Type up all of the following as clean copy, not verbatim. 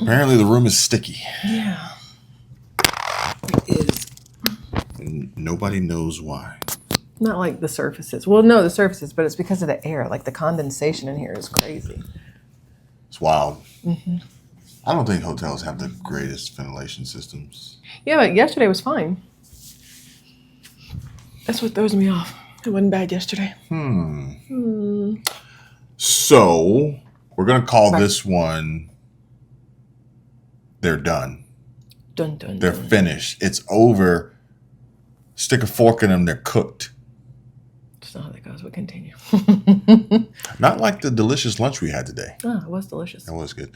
Apparently the room is sticky. Yeah. It is. And nobody knows why. Not like the surfaces. Well, no, the surfaces, but it's because of the air. Like the condensation in here is crazy. It's wild. Mm-hmm. I don't think hotels have the greatest ventilation systems. Yeah, but yesterday was fine. That's what throws me off. It wasn't bad yesterday. So we're going to call this one, they're done. Dun, dun, They're dun. finished. It's over. Stick a fork in them. They're cooked. That's not how that goes, but continue. Not like the delicious lunch we had today. Oh, it was delicious. That was good.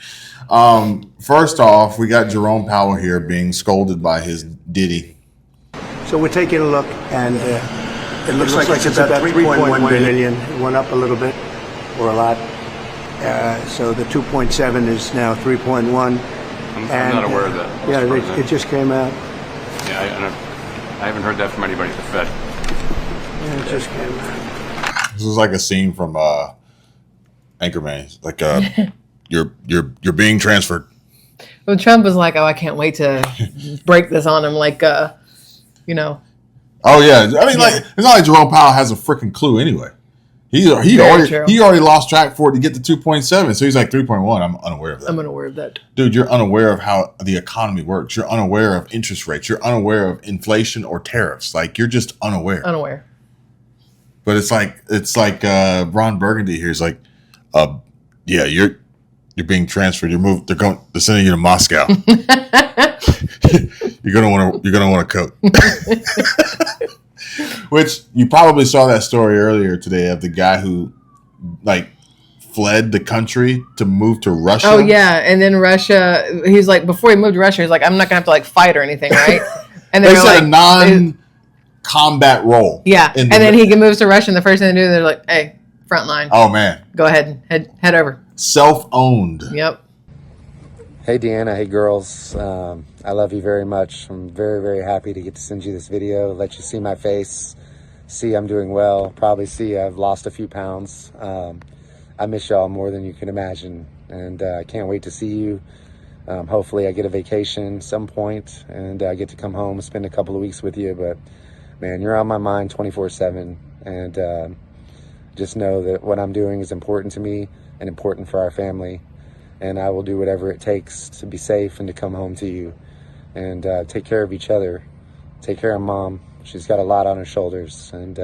First off, we got Jerome Powell here being scolded by his Diddy. So we're taking a look, and it looks like it's about 3.1 billion. It went up a little bit, or a lot. So the 2.7 is now 3.1. I'm not aware of that. Yeah, it just came out. Yeah, I haven't heard that from anybody at the Fed. Yeah, it just came out. This is like a scene from Anchorman. It's like you're being transferred. Well, Trump was like, "Oh, I can't wait to break this on him." Like, you know. Oh yeah, I mean, like it's not like Jerome Powell has a freaking clue anyway. He already lost track for it to get to 2.7. So he's like 3.1. I'm unaware of that. I'm unaware of that. Dude, you're unaware of how the economy works. You're unaware of interest rates. You're unaware of inflation or tariffs. Like you're just unaware. Unaware. But it's like Ron Burgundy here is like, yeah, you're being transferred. They're sending you to Moscow. You're gonna want a coat. Which you probably saw that story earlier today of the guy who like fled the country to move to Russia. Oh yeah, and then Russia. He's like, before he moved to Russia, he's like, I'm not gonna have to like fight or anything, right? And they they're said like, a non-combat role. Yeah, and then he moves to Russia, and the first thing they do, they're like, hey, front line. Oh man, go ahead, head over. Self-owned. Yep. Hey Deanna, hey girls, I love you very much. I'm very, very happy to get to send you this video, let you see my face, see I'm doing well, probably see I've lost a few pounds. I miss y'all more than you can imagine, and I can't wait to see you. Hopefully I get a vacation some point, and I get to come home and spend a couple of weeks with you, but man, you're on my mind 24/7, and just know that what I'm doing is important to me and important for our family. And I will do whatever it takes to be safe and to come home to you. And take care of each other. Take care of Mom. She's got a lot on her shoulders. And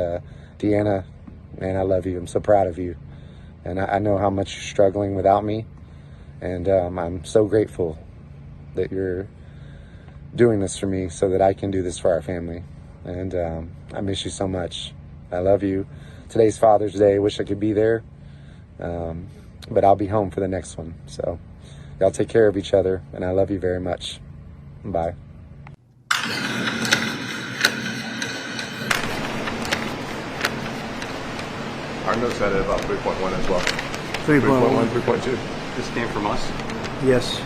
Deanna, man, I love you. I'm so proud of you. And I know how much you're struggling without me. And I'm so grateful that you're doing this for me so that I can do this for our family. And I miss you so much. I love you. Today's Father's Day. Wish I could be there. But I'll be home for the next one. So y'all take care of each other, and I love you very much. Bye. Our notes had it about 3.1 as well. 3.1. 3.2. This came from us. Yes.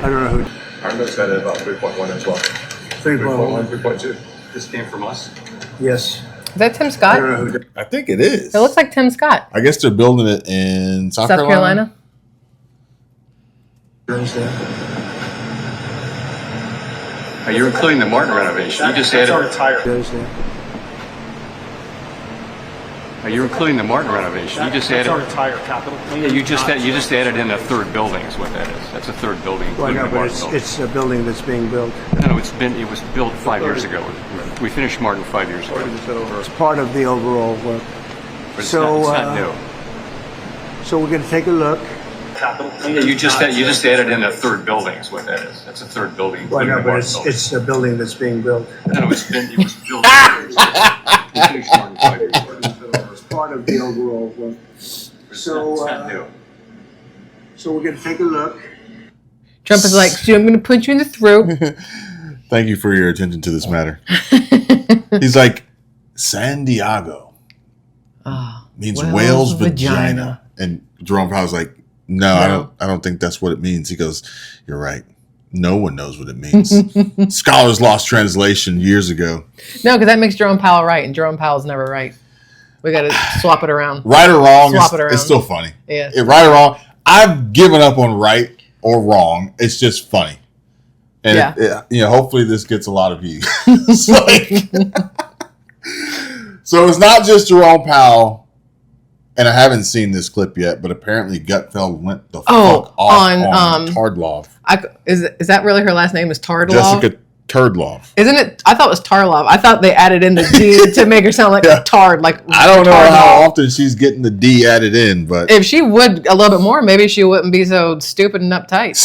I don't know who. Our notes had it about 3.1 as well. 3.1. 3.2. This came from us. Yes. Is that Tim Scott? I don't know who. I think it is. It looks like Tim Scott. I guess they're building it in South Carolina. You're including the Martin renovation. You just added. You're including the Martin renovation. You just added. That's our entire capital. Yeah, you just added in a third building. Is what that is. That's a third building. Well, including no, the but Martin building. it's a building that's being built. No, it was built 5 years ago. We finished Martin 5 years ago. It's part of the overall work. But it's So, not new. So we're going to take a look. Yeah, you just added in a third building. Is what that is. That's a third building. Well, including no, the but Martin building. it's a building that's being built. No, it was built. We finished Martin 5 years ago. It's part of the overall work. So, it's not new. So we're going to take a look. Trump is like, so I'm going to put you in the throat. Thank you for your attention to this matter. He's like, San Diego means whale's vagina. And Jerome Powell's like, no, I don't think that's what it means. He goes, you're right. No one knows what it means. Scholars lost translation years ago. No, because that makes Jerome Powell right, and Jerome Powell's never right. We got to swap it around. Right or wrong, Swap it around. it's still funny. Yeah. Right or wrong, I've given up on right or wrong. It's just funny. And hopefully this gets a lot of views. So it's not just Jerome Powell, and I haven't seen this clip yet, but apparently Gutfeld went the fuck off on Tardlov. Is that really her last name? Is Tardlov? Jessica Turdlov. Isn't it? I thought it was Tarlov. I thought they added in the D to make her sound like a tard. Like I don't know how often she's getting the D added in, but if she would a little bit more, maybe she wouldn't be so stupid and uptight.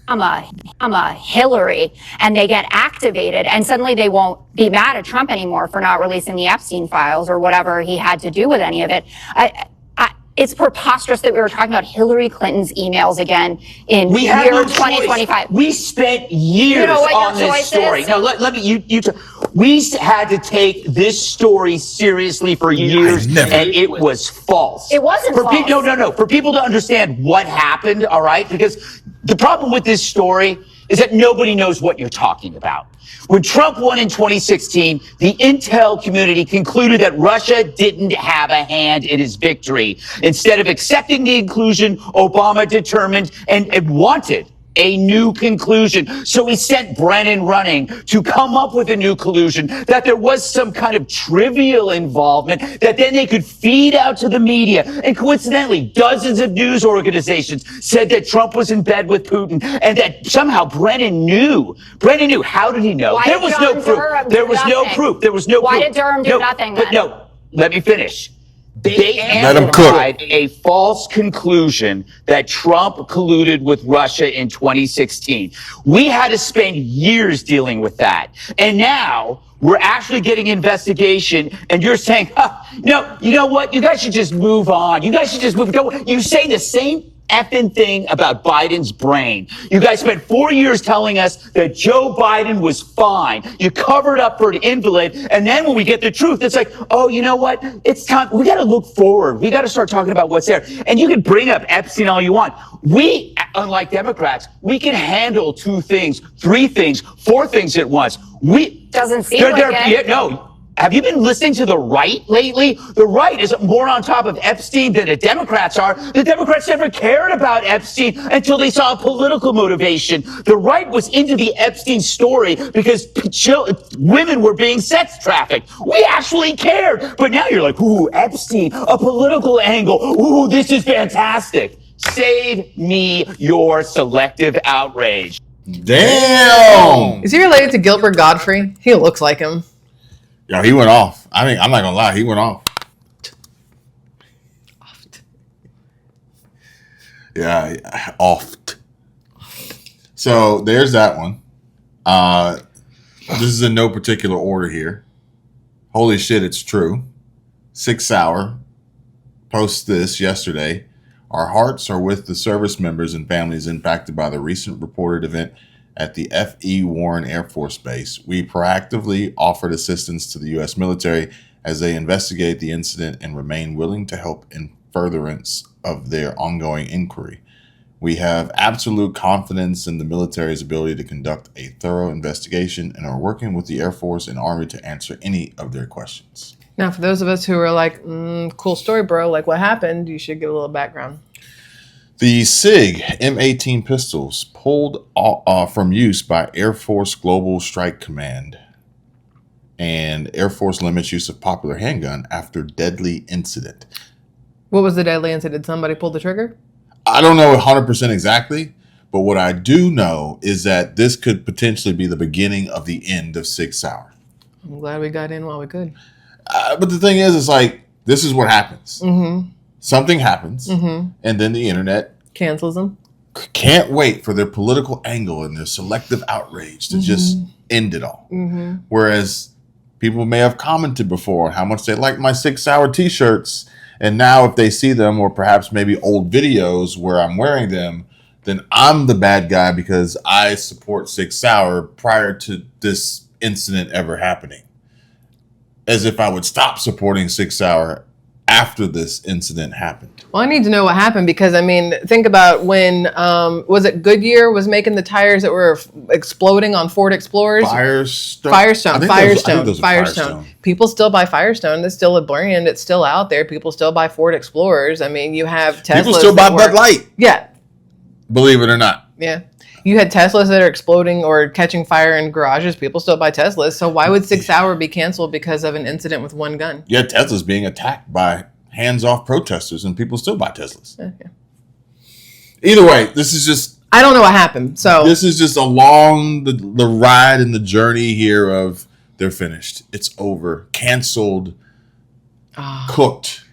I'm a Hillary, and they get activated, and suddenly they won't be mad at Trump anymore for not releasing the Epstein files or whatever he had to do with any of it. It's preposterous that we were talking about Hillary Clinton's emails again in year 2025. We spent years on this story. No, let me. We had to take this story seriously for years, and it was false. It wasn't false. No. For people to understand what happened, all right? Because the problem with this story is that nobody knows what you're talking about. When Trump won in 2016, the intel community concluded that Russia didn't have a hand in his victory. Instead of accepting the inclusion, Obama determined and wanted a new conclusion. So he sent Brennan running to come up with a new conclusion that there was some kind of trivial involvement that then they could feed out to the media. And coincidentally, dozens of news organizations said that Trump was in bed with Putin and that somehow Brennan knew. Brennan knew. How did he know? There was no proof. There was no proof. There was no proof. Why did Durham do nothing then? But no, let me finish. They amplified a false conclusion that Trump colluded with Russia in 2016. We had to spend years dealing with that. And now we're actually getting investigation, and you're saying, no, you know what? You guys should just move on. You guys should just move on. You say the same effing thing about Biden's brain. You guys spent 4 years telling us that Joe Biden was fine. You covered up for an invalid. And then when we get the truth, it's like, oh, you know what? It's time. We got to look forward. We got to start talking about what's there. And you can bring up Epstein all you want. We, unlike Democrats, we can handle 2 things, 3 things, 4 things at once. Doesn't seem like it. No. Have you been listening to the right lately? The right is more on top of Epstein than the Democrats are. The Democrats never cared about Epstein until they saw a political motivation. The right was into the Epstein story because women were being sex trafficked. We actually cared. But now you're like, ooh, Epstein, a political angle. Ooh, this is fantastic. Save me your selective outrage. Damn. Is he related to Gilbert Gottfried? He looks like him. Yo, he went off. I mean, I'm not gonna lie, he went off. Yeah, oft. So there's that one. This is in no particular order here. Holy shit, it's true. Sig Sauer posts this yesterday. Our hearts are with the service members and families impacted by the recent reported event at the F.E. Warren Air Force Base. We proactively offered assistance to the U.S. military as they investigate the incident and remain willing to help in furtherance of their ongoing inquiry. We have absolute confidence in the military's ability to conduct a thorough investigation and are working with the Air Force and Army to answer any of their questions. Now, for those of us who are like, cool story, bro, like what happened, you should give a little background. The SIG M18 pistols pulled from use by Air Force Global Strike Command, and Air Force limits use of popular handgun after deadly incident. What was the deadly incident? Did somebody pull the trigger? I don't know 100% exactly, but what I do know is that this could potentially be the beginning of the end of Sig Sauer. I'm glad we got in while we could. But the thing is, it's like, this is what happens. Mm-hmm. Something happens, and then the internet cancels them. Can't wait for their political angle and their selective outrage to just end it all. Whereas people may have commented before on how much they like my Sig Sauer t-shirts, and now if they see them, or perhaps maybe old videos where I'm wearing them, then I'm the bad guy because I support Sig Sauer prior to this incident ever happening. As if I would stop supporting Sig Sauer after this incident happened. Well, I need to know what happened because, I mean, think about when, was it Goodyear was making the tires that were exploding on Ford Explorers? Firestone. People still buy Firestone. It's still a brand. It's still out there. People still buy Ford Explorers. I mean, you have Teslas. People still buy Bud Light. Yeah. Believe it or not. Yeah. You had Teslas that are exploding or catching fire in garages. People still buy Teslas. So why would Sig Sauer be canceled because of an incident with one gun? Yeah, Tesla's being attacked by hands-off protesters, and people still buy Teslas. Okay. Either way, this is just... I don't know what happened. So this is just along the ride and the journey here of they're finished. It's over. Canceled. Cooked.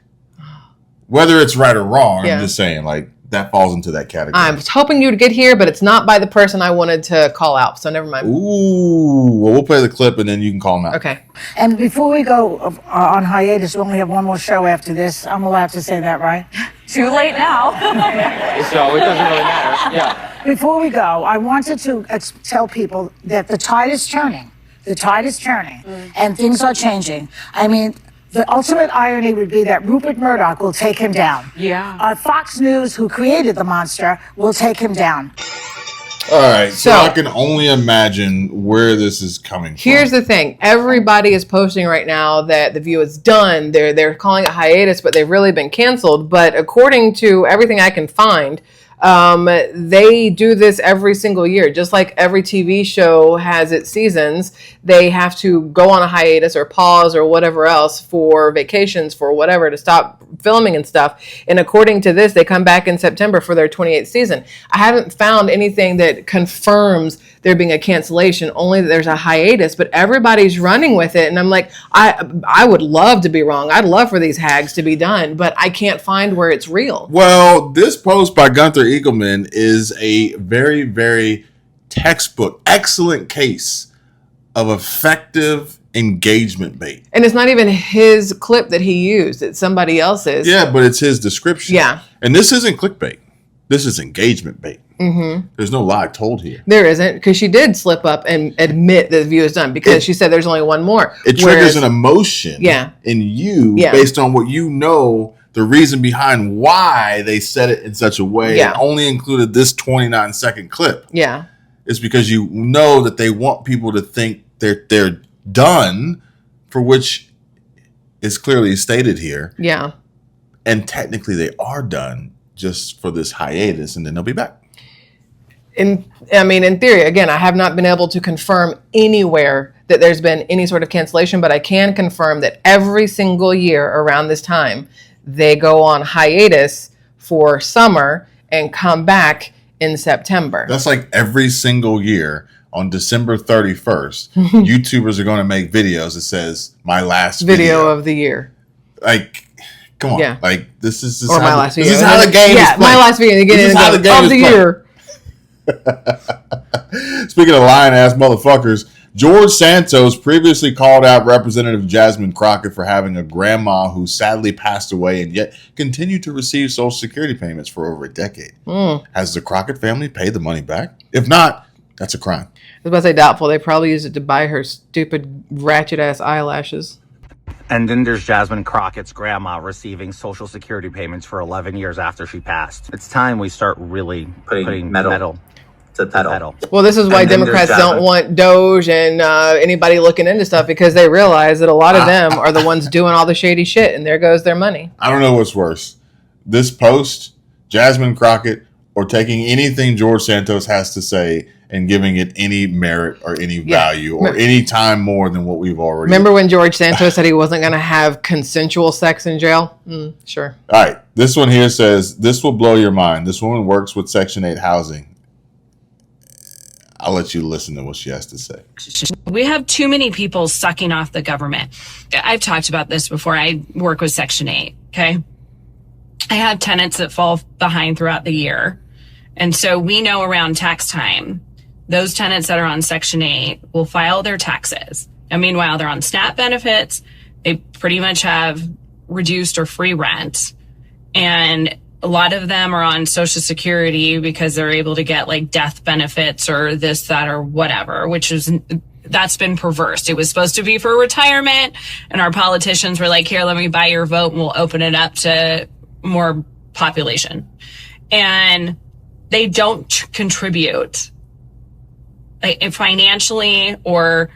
Whether it's right or wrong, I'm just saying, like, that falls into that category. I was hoping you'd get here, but it's not by the person I wanted to call out, so never mind. Ooh. Well, we'll play the clip, and then you can call him out. Okay. And before we go on hiatus, we only have one more show after this. I'm allowed to say that, right? Too late now. So it doesn't really matter. Yeah. Before we go, I wanted to tell people that the tide is turning. The tide is turning, and things are changing. I mean, the ultimate irony would be that Rupert Murdoch will take him down. Yeah. Fox News, who created the monster, will take him down. All right, so I can only imagine where this is coming from. Here's the thing. Everybody is posting right now that The View is done. They're calling it hiatus, but they've really been canceled. But according to everything I can find, they do this every single year. Just like every TV show has its seasons, they have to go on a hiatus or pause or whatever else for vacations, for whatever, to stop filming and stuff. And according to this, they come back in September for their 28th season. I haven't found anything that confirms there being a cancellation, only that there's a hiatus, but everybody's running with it. And I'm like, I would love to be wrong. I'd love for these hags to be done, but I can't find where it's real. Well, this post by Gunther Eagleman is a very, very textbook, excellent case of effective engagement bait. And it's not even his clip that he used. It's somebody else's. Yeah, but it's his description. Yeah. And this isn't clickbait. This is engagement bait. Mm-hmm. There's no lie told here. There isn't, because she did slip up and admit that The View is done, because she said there's only one more. It triggers an emotion in you based on what you know, the reason behind why they said it in such a way and only included this 29-second clip. Yeah. It's because you know that they want people to think they're done, for which is clearly stated here. Yeah. And technically they are done, just for this hiatus, and then they'll be back. In theory, again, I have not been able to confirm anywhere that there's been any sort of cancellation, but I can confirm that every single year around this time, they go on hiatus for summer and come back in September. That's like every single year on December 31st, YouTubers are going to make videos that says my last video of the year. Like, come on. Yeah. Like, this is or my last video. This is how the game is played. My last video. This is how the game is year. Speaking of lying-ass motherfuckers, George Santos previously called out Representative Jasmine Crockett for having a grandma who sadly passed away and yet continued to receive Social Security payments for over a decade. Has the Crockett family paid the money back? If not, that's a crime. I was about to say doubtful. They probably used it to buy her stupid ratchet-ass eyelashes. And then there's Jasmine Crockett's grandma receiving Social Security payments for 11 years after she passed. It's time we start really putting metal to the pedal. Well, this is why Democrats don't want Doge and anybody looking into stuff, because they realize that a lot of them are the ones doing all the shady shit, and there goes their money. I don't know what's worse. This post, Jasmine Crockett, or taking anything George Santos has to say and giving it any merit or any value or any time more than what we've already... Remember when George Santos said he wasn't going to have consensual sex in jail? Sure. All right. This one here says, this will blow your mind. This woman works with Section 8 housing. I'll let you listen to what she has to say. We have too many people sucking off the government. I've talked about this before. I work with Section 8, okay? I have tenants that fall behind throughout the year. And so we know around tax time, those tenants that are on Section 8 will file their taxes. And meanwhile, they're on SNAP benefits. They pretty much have reduced or free rent. And a lot of them are on Social Security because they're able to get like death benefits or this, that, or whatever, that's been perverse. It was supposed to be for retirement. And our politicians were like, here, let me buy your vote and we'll open it up to more population. And they don't contribute financially or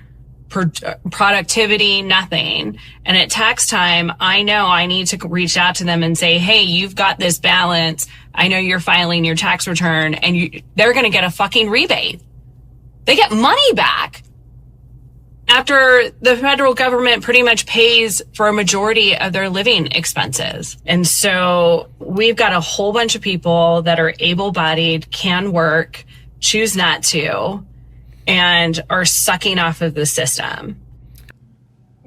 productivity, nothing. And at tax time, I know I need to reach out to them and say, hey, you've got this balance I know you're filing your tax return, and they're going to get a fucking rebate. They get money back after the federal government pretty much pays for a majority of their living expenses. And so we've got a whole bunch of people that are able-bodied, can work, choose not to, and are sucking off of the system.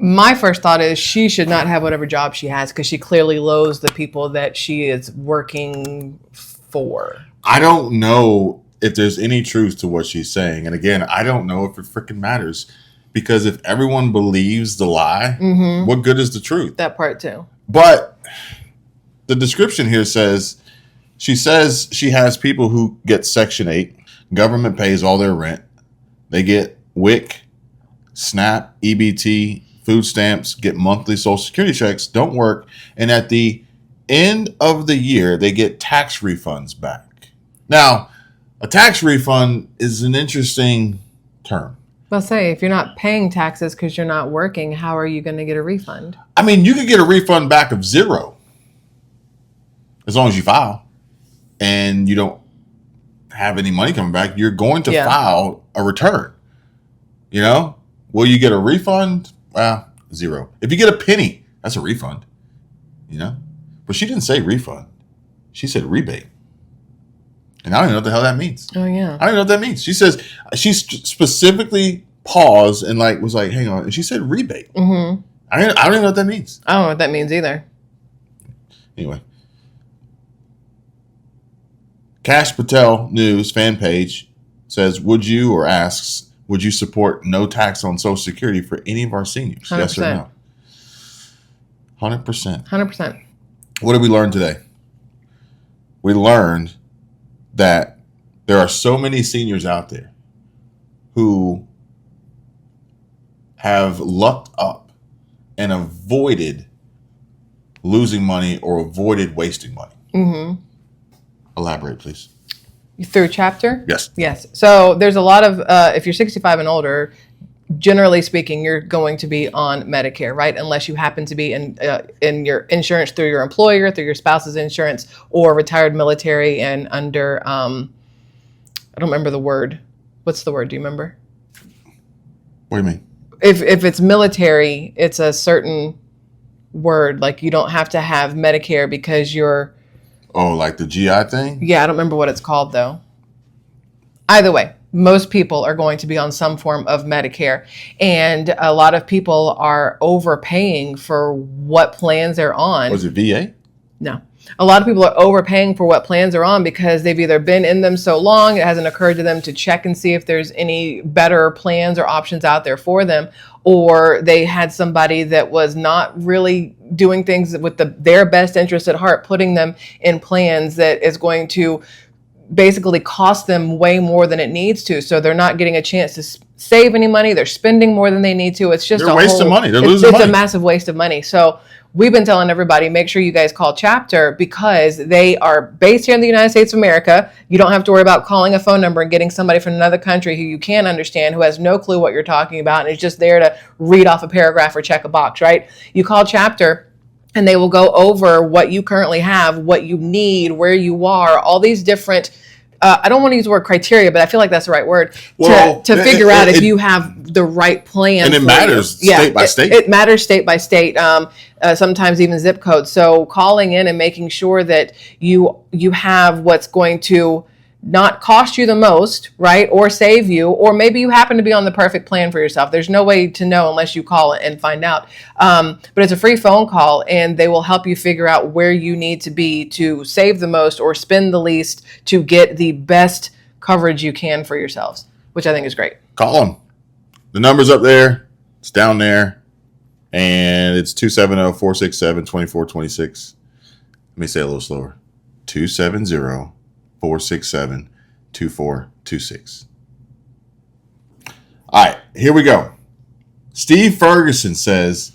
My first thought is she should not have whatever job she has because she clearly loathes the people that she is working for. I don't know if there's any truth to what she's saying. And again, I don't know if it freaking matters. Because if everyone believes the lie, what good is the truth? That part too. But the description here says she has people who get Section 8. Government pays all their rent. They get WIC, SNAP, EBT, food stamps, get monthly Social Security checks, don't work. And at the end of the year, they get tax refunds back. Now, a tax refund is an interesting term. I'll say, if you're not paying taxes because you're not working, how are you going to get a refund? I mean, you could get a refund back of $0 as long as you file and you don't have any money coming back. You're going to file a return. You know, will you get a refund? Well, $0. If you get a penny, that's a refund. You know, but she didn't say refund. She said rebate. And I don't even know what the hell that means. Oh, yeah. I don't know what that means. She says, she specifically paused and was like, hang on. And she said rebate. Mm-hmm. I don't even know what that means. I don't know what that means either. Anyway. Cash Patel News fan page says, would you support no tax on Social Security for any of our seniors? 100%. Yes or no? 100%. 100%. What did we learn today? We learned that there are so many seniors out there who have lucked up and avoided losing money or avoided wasting money. Mm-hmm. Elaborate, please. Through chapter? Yes. Yes. So there's a lot of, if you're 65 and older, generally speaking, you're going to be on Medicare, right? Unless you happen to be in your insurance through your employer, through your spouse's insurance, or retired military and under, I don't remember the word. What's the word? Do you remember? What do you mean? If it's military, it's a certain word. Like you don't have to have Medicare because you're. Oh, like the GI thing? Yeah, I don't remember what it's called though. Either way, most people are going to be on some form of Medicare, and a lot of people are overpaying for what plans they're on. Was it VA? No. A lot of people are overpaying for what plans are on because they've either been in them so long, it hasn't occurred to them to check and see if there's any better plans or options out there for them, or they had somebody that was not really doing things with their best interest at heart, putting them in plans that is going to basically cost them way more than it needs to. So they're not getting a chance to save any money. They're spending more than they need to. It's just they're wasting money. They're losing money. It's a massive waste of money. So we've been telling everybody, make sure you guys call Chapter because they are based here in the United States of America. You don't have to worry about calling a phone number and getting somebody from another country who you can't understand, who has no clue what you're talking about, and is just there to read off a paragraph or check a box, right? You call Chapter and they will go over what you currently have, what you need, where you are, all these different, I don't want to use the word criteria, but I feel like that's the right word, to figure out if you have the right plan. And it matters state by state. It matters state by state, sometimes even zip code. So calling in and making sure that you have what's going to not cost you the most, right? Or save you, or maybe you happen to be on the perfect plan for yourself. There's no way to know unless you call and find out. But it's a free phone call and they will help you figure out where you need to be to save the most or spend the least to get the best coverage you can for yourselves, which I think is great. Call them. The number's up there. It's down there. And it's 270-467-2426. Let me say it a little slower. 270-467-2426. All right, here we go. Steve Ferguson says,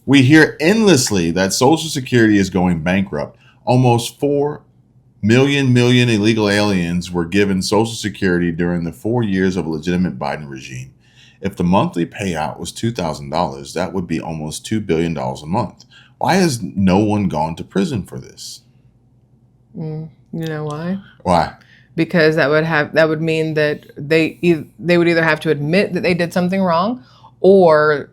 we hear endlessly that Social Security is going bankrupt. Almost 4 million illegal aliens were given Social Security during the 4 years of a legitimate Biden regime. If the monthly payout was $2,000, that would be almost $2 billion a month. Why has no one gone to prison for this? You know why? Why? Because that would mean that they would either have to admit that they did something wrong, or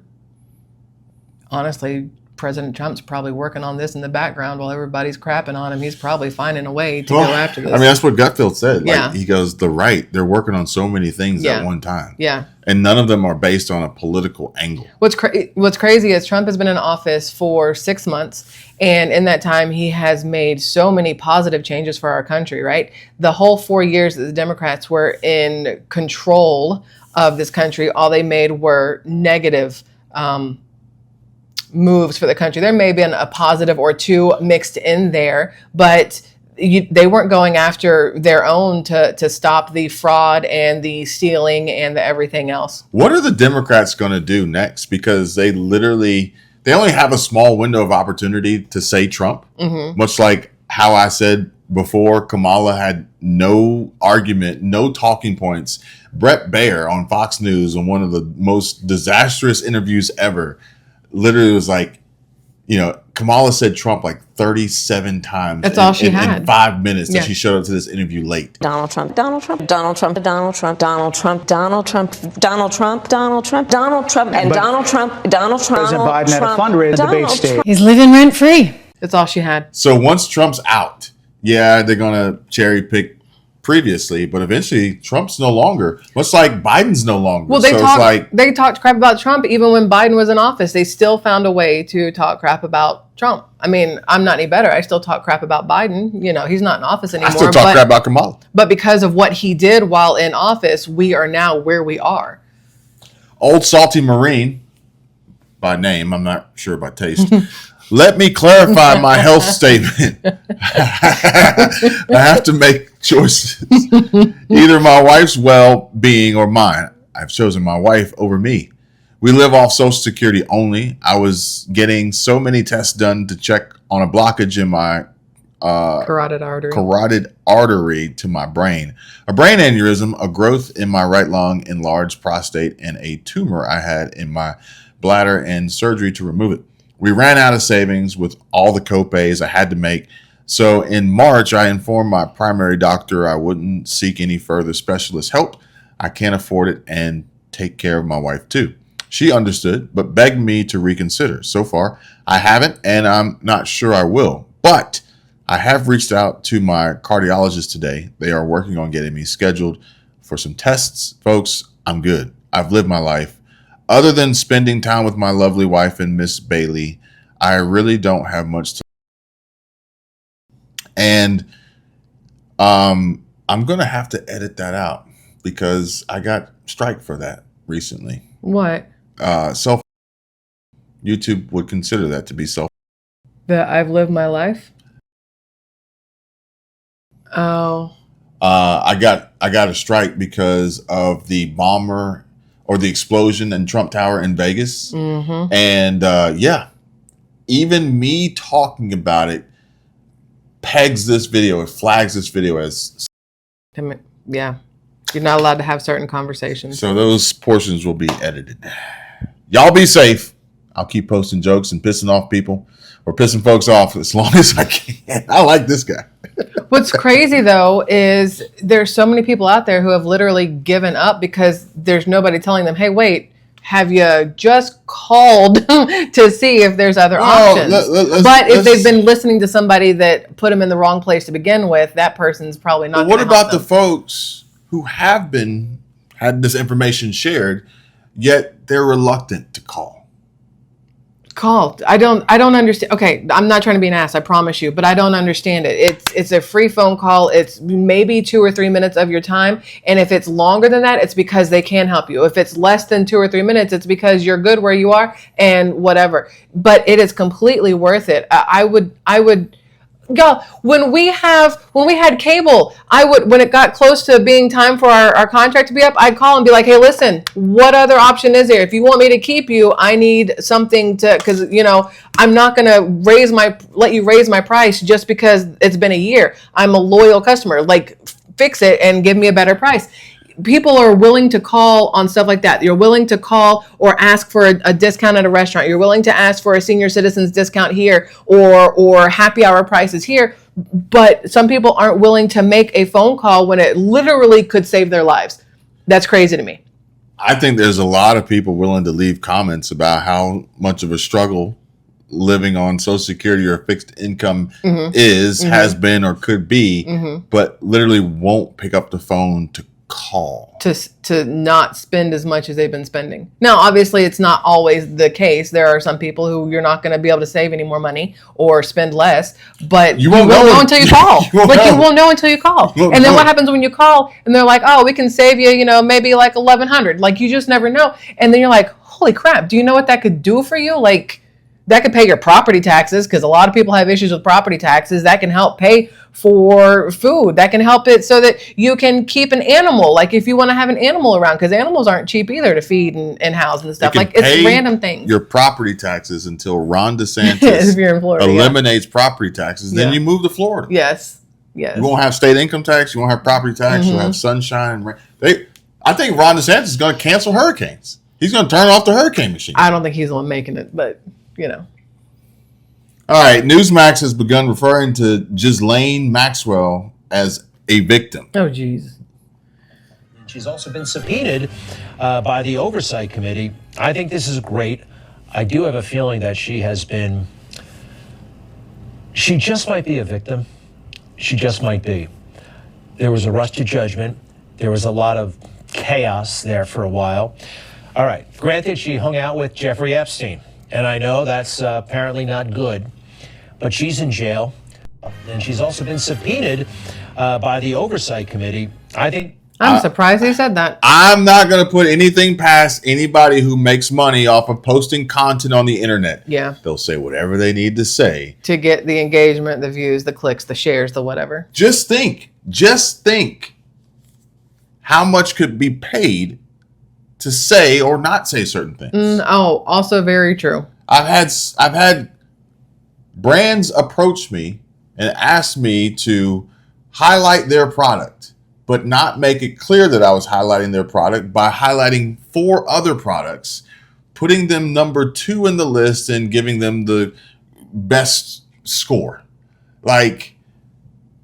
honestly, President Trump's probably working on this in the background while everybody's crapping on him. He's probably finding a way to go after this. I mean, that's what Gutfeld said. Like, he goes, they're working on so many things at one time. Yeah. And none of them are based on a political angle. What's crazy is Trump has been in office for 6 months. And in that time, he has made so many positive changes for our country, right? The whole 4 years that the Democrats were in control of this country, all they made were negative moves for the country. There may have been a positive or two mixed in there, but they weren't going after their own to stop the fraud and the stealing and the everything else. What are the Democrats going to do next? Because they only have a small window of opportunity to say Trump, much like how I said before, Kamala had no argument, no talking points. Brett Baer on Fox News, on one of the most disastrous interviews ever, literally was like, Kamala said Trump like 37 times. That's all she had. In 5 minutes that she showed up to this interview late. Donald Trump, Donald Trump, Donald Trump, Donald Trump, Donald Trump, Donald Trump, Donald Trump, Donald Trump, Donald Trump, and Donald Trump, Donald Trump. President Biden had a fundraiser debate stage. He's living rent free. That's all she had. So once Trump's out, they're going to cherry pick previously, but eventually Trump's no longer. Much like Biden's no longer. Well, they talked crap about Trump even when Biden was in office. They still found a way to talk crap about Trump. I mean, I'm not any better. I still talk crap about Biden. He's not in office anymore. I still talk crap about Kamala. But because of what he did while in office, we are now where we are. Old Salty Marine, by name, I'm not sure by taste. Let me clarify my health statement. I have to make choices. Either my wife's well-being or mine. I've chosen my wife over me. We live off Social Security only. I was getting so many tests done to check on a blockage in my carotid artery to my brain, a brain aneurysm, a growth in my right lung, enlarged prostate, and a tumor I had in my bladder, and surgery to remove it. We ran out of savings with all the copays I had to make. So in March, I informed my primary doctor I wouldn't seek any further specialist help. I can't afford it and take care of my wife too. She understood, but begged me to reconsider. So far, I haven't, and I'm not sure I will. But I have reached out to my cardiologist today. They are working on getting me scheduled for some tests. Folks, I'm good. I've lived my life. Other than spending time with my lovely wife and Miss Bailey, I really don't have much to. And I'm going to have to edit that out because I got strike for that recently. What? YouTube would consider that to be self. That I've lived my life? Oh. I got a strike because of the bomber or the explosion in Trump Tower in Vegas. Mm-hmm. And even me talking about it pegs this video, it flags this video as. Yeah. You're not allowed to have certain conversations. So those portions will be edited. Y'all be safe. I'll keep posting jokes and pissing off people or pissing folks off as long as I can. I like this guy. What's crazy, though, is there's so many people out there who have literally given up because there's nobody telling them, hey, wait, have you just called to see if there's other options? But if they've been listening to somebody that put them in the wrong place to begin with, that person's probably not. What about the folks who have had this information shared, yet they're reluctant to call? I don't understand. Okay, I'm not trying to be an ass, I promise you, but I don't understand it. It's a free phone call. It's maybe 2 or 3 minutes of your time. And if it's longer than that, it's because they can help you. If it's less than 2 or 3 minutes, it's because you're good where you are and whatever. But it is completely worth it. I would y'all, when we had cable, when it got close to being time for our contract to be up, I'd call and be like, hey, listen, what other option is there? If you want me to keep you, I need something because, I'm not going to let you raise my price just because it's been a year. I'm a loyal customer. Like, fix it and give me a better price. people are willing to call on stuff like that. You're willing to call or ask for a discount at a restaurant. You're willing to ask for a senior citizens discount here or happy hour prices here. But some people aren't willing to make a phone call when it literally could save their lives. That's crazy to me. I think there's a lot of people willing to leave comments about how much of a struggle living on Social Security or fixed income has been, or could be, but literally won't pick up the phone to call. To not spend as much as they've been spending. Now, obviously, it's not always the case. There are some people who you're not going to be able to save any more money or spend less, but you won't know until you call. You won't know until you call. And then what happens when you call and they're like, oh, we can save you, maybe like $1,100. Like, you just never know. And then you're like, holy crap, do you know what that could do for you? Like, that could pay your property taxes, because a lot of people have issues with property taxes. That can help pay for food. That can help it so that you can keep an animal. Like, if you want to have an animal around, because animals aren't cheap either to feed and house and stuff. Like, it's random things. Your property taxes until Ron DeSantis if you're in Florida, eliminates property taxes. Then you move to Florida. Yes. You won't have state income tax. You won't have property tax. You'll have sunshine. I think Ron DeSantis is going to cancel hurricanes. He's going to turn off the hurricane machine. I don't think he's the one making it, but... All right. Newsmax has begun referring to Ghislaine Maxwell as a victim. Oh, geez. She's also been subpoenaed by the Oversight Committee. I think this is great. I do have a feeling that she just might be a victim. She just might be. There was a rush to judgment. There was a lot of chaos there for a while. All right. Granted, she hung out with Jeffrey Epstein. And I know that's apparently not good, but she's in jail. And she's also been subpoenaed by the Oversight Committee. I'm surprised he said that. I'm not going to put anything past anybody who makes money off of posting content on the internet. Yeah. They'll say whatever they need to say. To get the engagement, the views, the clicks, the shares, the whatever. Just think how much could be paid to say or not say certain things. Also very true. I've had brands approach me and ask me to highlight their product, but not make it clear that I was highlighting their product by highlighting 4 other products, putting them number 2 in the list and giving them the best score. Like,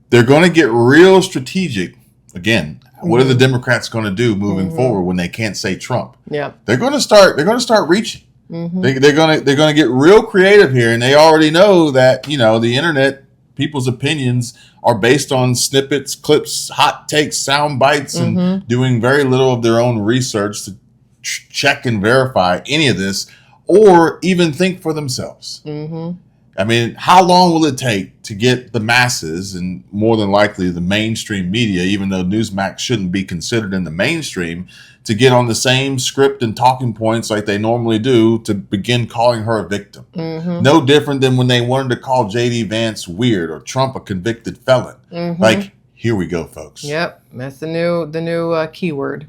they're going to get real strategic. Again, what are the Democrats going to do moving forward when they can't say Trump? Yeah, they're going to start reaching. They're going to get real creative here, and they already know that the internet, people's opinions are based on snippets, clips, hot takes, sound bites, and doing very little of their own research to check and verify any of this, or even think for themselves. I mean, how long will it take to get the masses, and more than likely the mainstream media, even though Newsmax shouldn't be considered in the mainstream, to get on the same script and talking points like they normally do to begin calling her a victim? No different than when they wanted to call J.D. Vance weird or Trump a convicted felon. Like, here we go, folks. Yep, that's the new keyword.